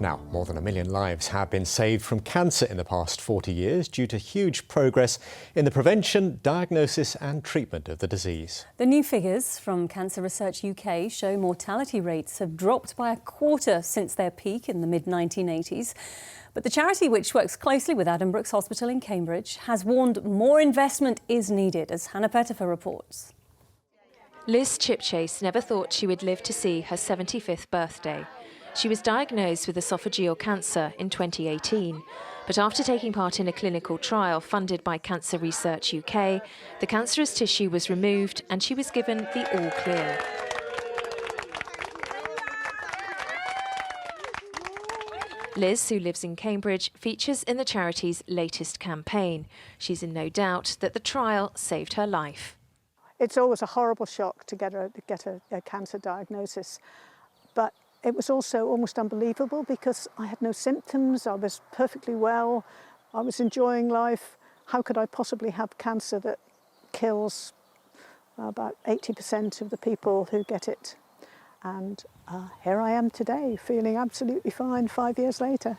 Now, more than 1 million lives have been saved from cancer in the past 40 years due to huge progress in the prevention, diagnosis and treatment of the disease. The new figures from Cancer Research UK show mortality rates have dropped by a quarter since their peak in the mid-1980s. But the charity, which works closely with Addenbrooke's Hospital in Cambridge, has warned more investment is needed, as Hannah Pettifer reports. Liz Chipchase never thought she would live to see her 75th birthday. She was diagnosed with esophageal cancer in 2018, but after taking part in a clinical trial funded by Cancer Research UK, the cancerous tissue was removed and she was given the all clear. Liz, who lives in Cambridge, features in the charity's latest campaign. She's in no doubt that the trial saved her life. It's always a horrible shock to get a cancer diagnosis, but it was also almost unbelievable because I had no symptoms, I was perfectly well, I was enjoying life. How could I possibly have cancer that kills about 80% of the people who get it? And here I am today, feeling absolutely fine 5 years later.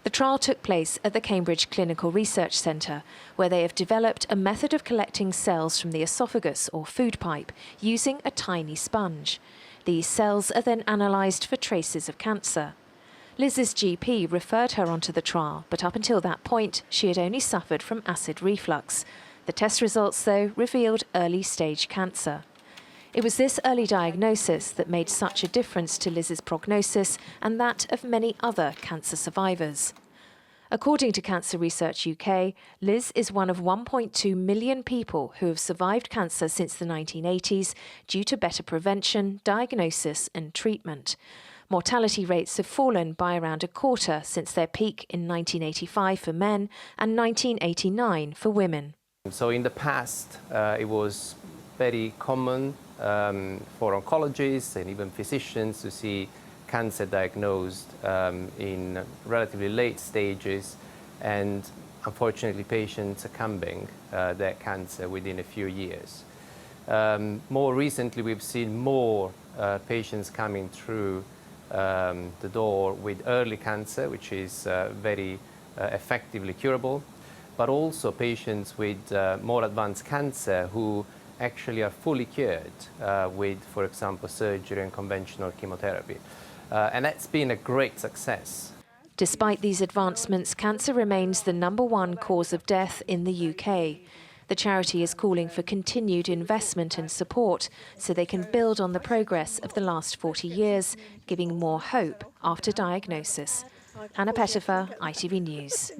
The trial took place at the Cambridge Clinical Research Centre, where they have developed a method of collecting cells from the esophagus or food pipe using a tiny sponge. These cells are then analysed for traces of cancer. Liz's GP referred her onto the trial, but up until that point, she had only suffered from acid reflux. The test results, though, revealed early-stage cancer. It was this early diagnosis that made such a difference to Liz's prognosis and that of many other cancer survivors. According to Cancer Research UK, Liz is one of 1.2 million people who have survived cancer since the 1980s due to better prevention, diagnosis and treatment. Mortality rates have fallen by around a quarter since their peak in 1985 for men and 1989 for women. So in the past, it was very common for oncologists and even physicians to see cancer diagnosed in relatively late stages, and unfortunately patients succumbing their cancer within a few years. More recently we've seen more patients coming through the door with early cancer, which is very effectively curable, but also patients with more advanced cancer who actually are fully cured with, for example, surgery and conventional chemotherapy. And that's been a great success. Despite these advancements, cancer remains the #1 cause of death in the UK. The charity is calling for continued investment and support so they can build on the progress of the last 40 years, giving more hope after diagnosis. Hannah Pettifer, ITV News.